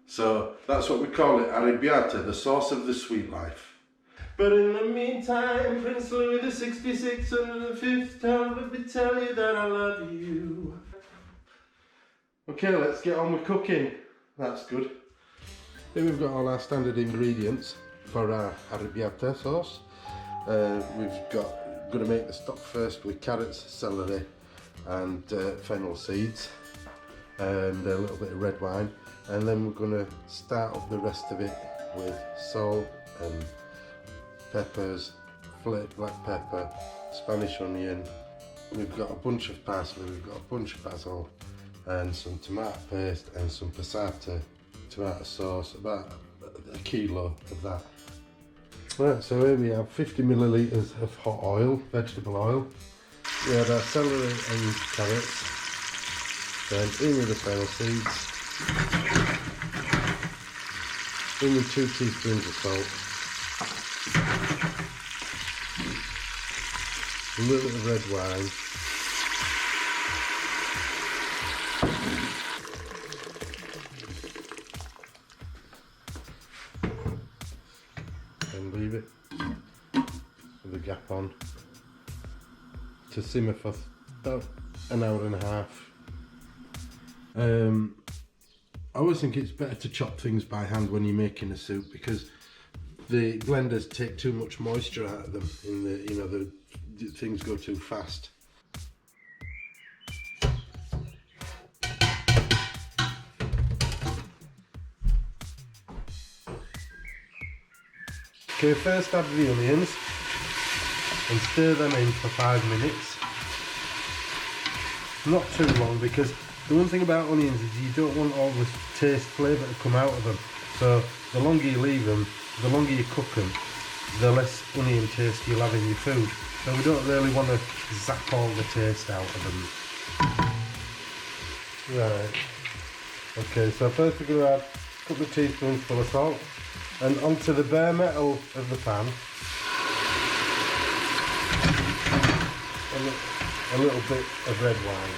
So that's what we call it, Aribiata, the sauce of the sweet life. But in the meantime, Prince Louis the 6605th let me tell you that I love you. Okay, let's get on with cooking. That's good. Here we've got all our standard ingredients for our Aribiata sauce. Going to make the stock first with carrots, celery and fennel seeds and a little bit of red wine, and then we're going to start up the rest of it with salt and peppers, flaked black pepper, Spanish onion. We've got a bunch of parsley, we've got a bunch of basil and some tomato paste and some passata tomato sauce, about a kilo of that. Right, so here we have 50 millilitres of hot oil, vegetable oil. We had our celery and carrots, then in with the fennel seeds, in with 2 teaspoons of salt, a little bit of red wine, and leave it with the gap on to simmer for about an hour and a half. I always think it's better to chop things by hand when you're making a soup, because the blenders take too much moisture out of them. The things go too fast. Okay, first add the onions and stir them in for 5 minutes. Not too long, because the one thing about onions is you don't want all the taste flavour to come out of them. So the longer you leave them, the longer you cook them, the less onion taste you'll have in your food. So we don't really want to zap all the taste out of them. Right. Okay, so first we're going to add a couple of teaspoons full of salt, and onto the bare metal of the pan a little bit of red wine.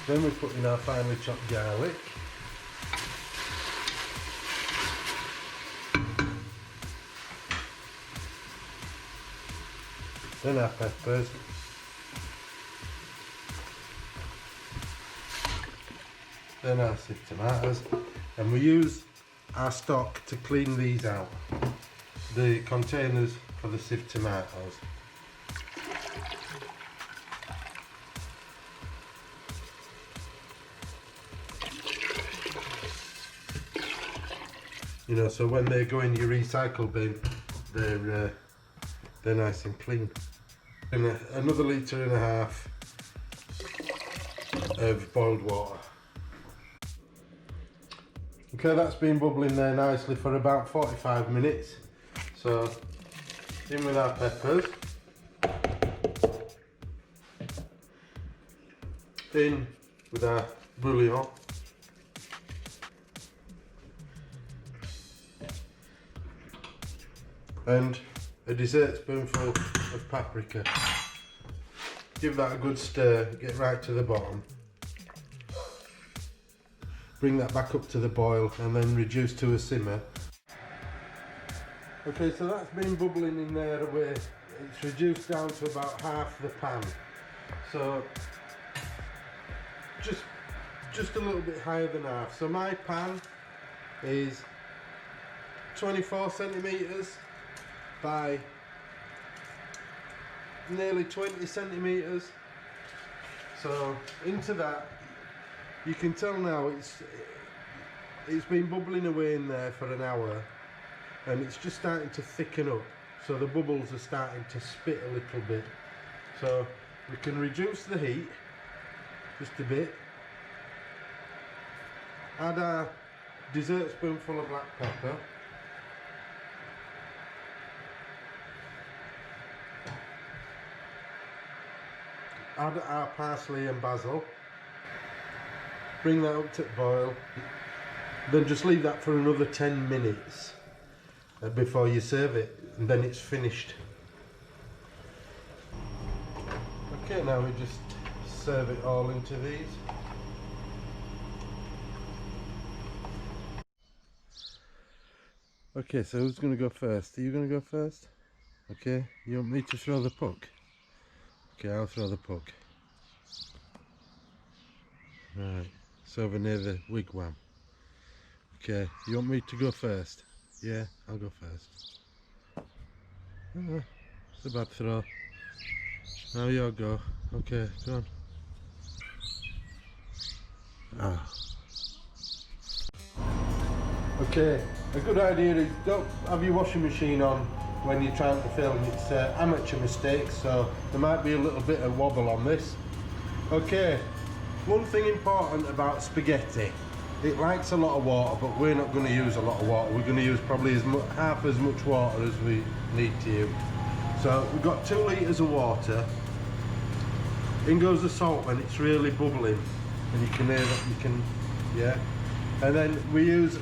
Then we put in our finely chopped garlic, then our peppers, then our sieved tomatoes, and we use our stock to clean these out, the containers for the sieved tomatoes. So when they go in your recycle bin, they're nice and clean. And another 1.5 litres of boiled water. Okay, that's been bubbling there nicely for about 45 minutes. So in with our peppers, in with our bouillon, and a dessert spoonful of paprika. Give that a good stir, get right to the bottom. Bring that back up to the boil and then reduce to a simmer. Okay, so that's been bubbling in there a way. It's reduced down to about half the pan. So just a little bit higher than half. So my pan is 24 centimetres by nearly 20 centimetres. So into that, you can tell now it's been bubbling away in there for an hour, and it's just starting to thicken up. So the bubbles are starting to spit a little bit. So we can reduce the heat just a bit. Add our dessert spoonful of black pepper. Add our parsley and basil. Bring that up to boil. Then just leave that for another 10 minutes before you serve it, and then it's finished. Okay, now we just serve it all into these. Okay, so who's going to go first? Are you going to go first? Okay, you want me to throw the puck? Okay, I'll throw the puck. Right, it's over near the wigwam. Okay, you want me to go first? Yeah, I'll go first. Oh, it's a bad throw. Now you go. Okay, go on. Ah. Okay, a good idea is don't have your washing machine on when you're trying to film. It's amateur mistakes, so there might be a little bit of wobble on this. Okay, one thing important about spaghetti, it likes a lot of water, but we're not going to use a lot of water. We're going to use probably half as much water as we need to use. So we've got 2 litres of water. In goes the salt when it's really bubbling, and you can hear that, yeah. And then we use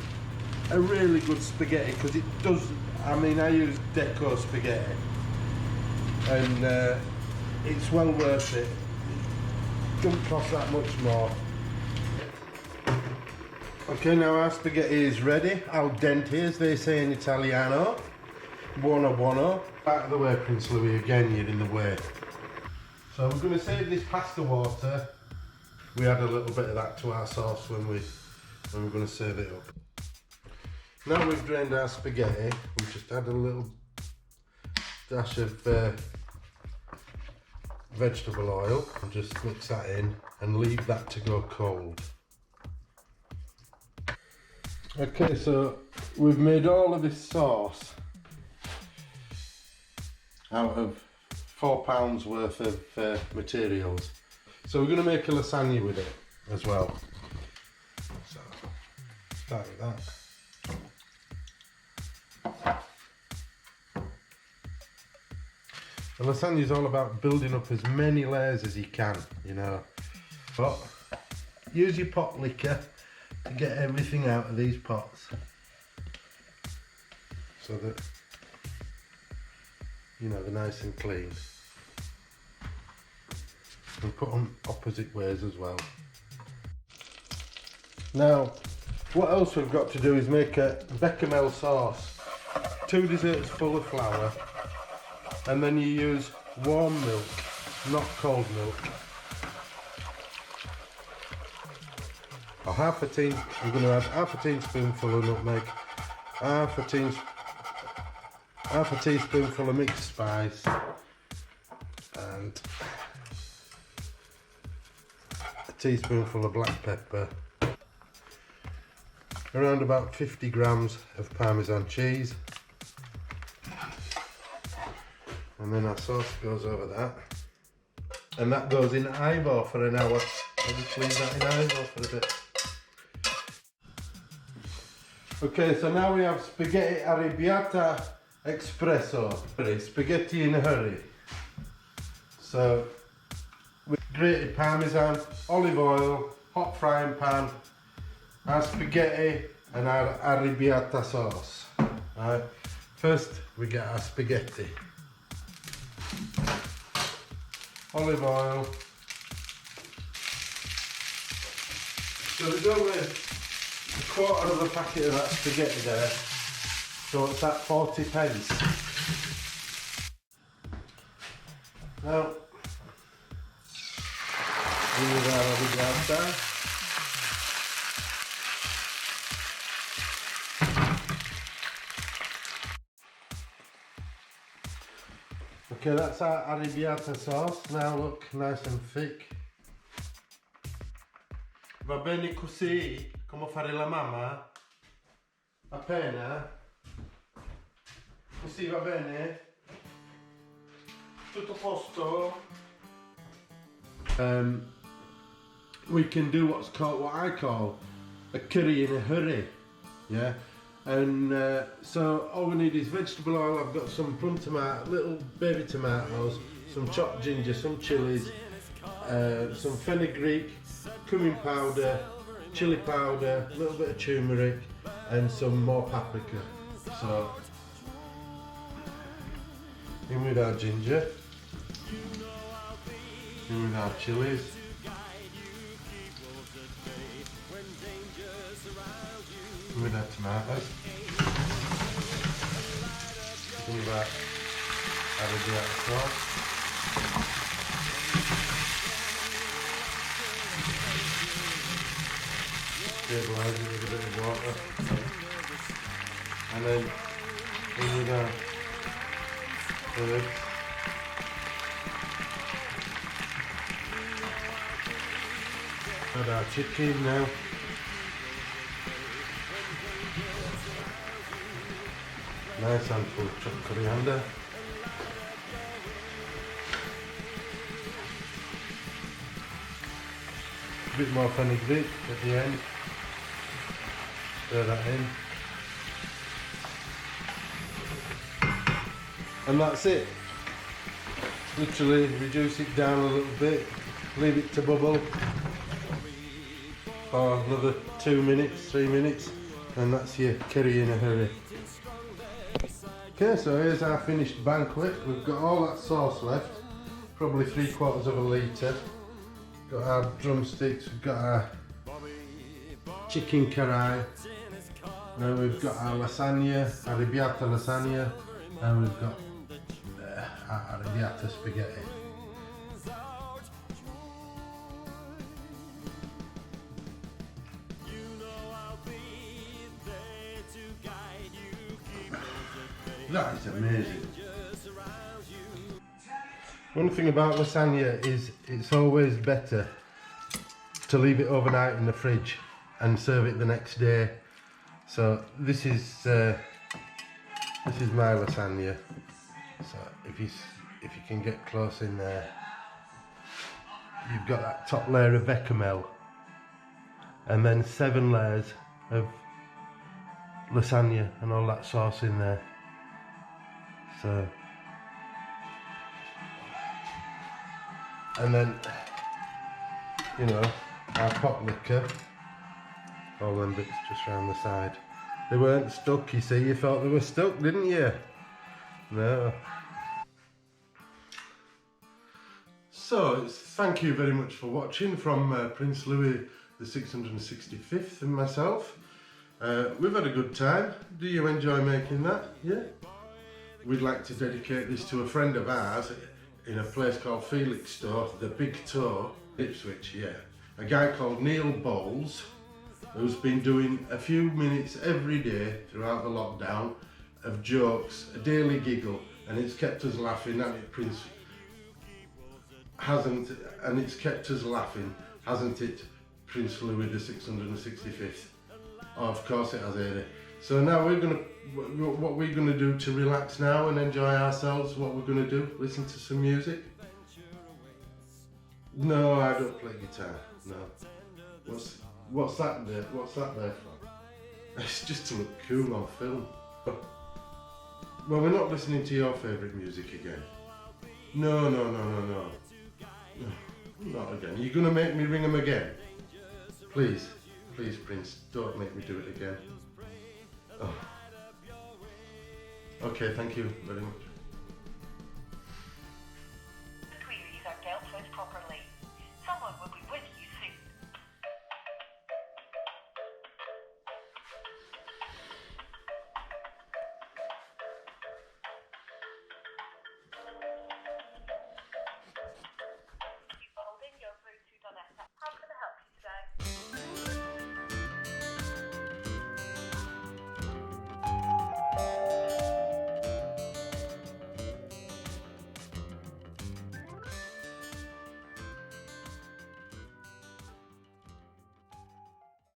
a really good spaghetti, because it does, I mean, I use deco spaghetti, and it's well worth it. It doesn't cost that much more. Okay, now our spaghetti is ready, al dente as they say in Italiano. Buono buono. Out of the way, Prince Louis, again you're in the way. So we're going to save this pasta water. We add a little bit of that to our sauce when we're going to serve it up. Now we've drained our spaghetti, we just add a little dash of vegetable oil and just mix that in and leave that to go cold. Okay, so we've made all of this sauce out of £4 worth of materials. So we're going to make a lasagna with it as well. So start with that. The lasagna is all about building up as many layers as you can, you know. But use your pot liquor to get everything out of these pots, so that, you know, they're nice and clean. And put them opposite ways as well. Now, what else we've got to do is make a bechamel sauce. 2 desserts full of flour, and then you use warm milk, not cold milk. Or half a tea, I'm going to add half a teaspoonful of nutmeg, half a teaspoonful of mixed spice, and a teaspoonful of black pepper, around about 50 grams of Parmesan cheese, and then our sauce goes over that, and that goes in Ivor for an hour. I'll just leave that in Ivor for a bit. Okay, so now we have spaghetti Aribiata espresso, spaghetti in a hurry. So with grated parmesan, olive oil, hot frying pan, our spaghetti and our Aribiata sauce. Right. First we get our spaghetti. Olive oil. So there's only a quarter of a packet of that spaghetti there, so it's at 40p. Now, in with our Aribiata. Okay, that's our Aribiata sauce. Now look, nice and thick. Va bene così, come fare la mamma? Appena? Così va bene? Tutto posto? We can do what I call a curry in a hurry, yeah? And so all we need is vegetable oil. I've got some plum tomato, little baby tomatoes, some chopped ginger, some chillies, some fenugreek, cumin powder, chili powder, a little bit of turmeric, and some more paprika. So in with our ginger, in with our chillies, in with our tomatoes. some of that Aribiata sauce. Stabilise it with a bit of water. And then in with our herbs. Add our chickpeas now. Nice handful of chopped coriander. A bit more fenugreek at the end. Stir that in. And that's it. Literally reduce it down a little bit, leave it to bubble for another 2 minutes, 3 minutes, and that's your curry in a hurry. Okay, so here's our finished banquet. We've got all that sauce left, probably 3/4 of a litre. Got our drumsticks, we've got our chicken karaai, and we've got our lasagna, Aribiata lasagna, and we've got our Aribiata spaghetti. That is amazing. One thing about lasagna is it's always better to leave it overnight in the fridge and serve it the next day. So this is my lasagna. So if you can get close in there, you've got that top layer of bechamel, and then 7 layers of lasagna and all that sauce in there. So, and then, you know, our pot liquor, all them bits just round the side. They weren't stuck, you see, you thought they were stuck, didn't you? No. So, thank you very much for watching from Prince Louis the 665th and myself. We've had a good time. Do you enjoy making that? Yeah? We'd like to dedicate this to a friend of ours in a place called Felixtowe, the Big Toe, Ipswich, yeah. A guy called Neil Bowles, who's been doing a few minutes every day throughout the lockdown of jokes, a daily giggle, and it's kept us laughing, and it's kept us laughing, hasn't it, Prince Louis the 665th? Oh, of course it has, Ada. So now what we're gonna do to relax now and enjoy ourselves, what we're gonna do, listen to some music. No, I don't play guitar, no. What's that there for? It's just to look cool on film. Well, we're not listening to your favourite music again. No. Not again. You're gonna make me ring them again? Please, Prince, don't make me do it again. Oh. Okay, thank you very much.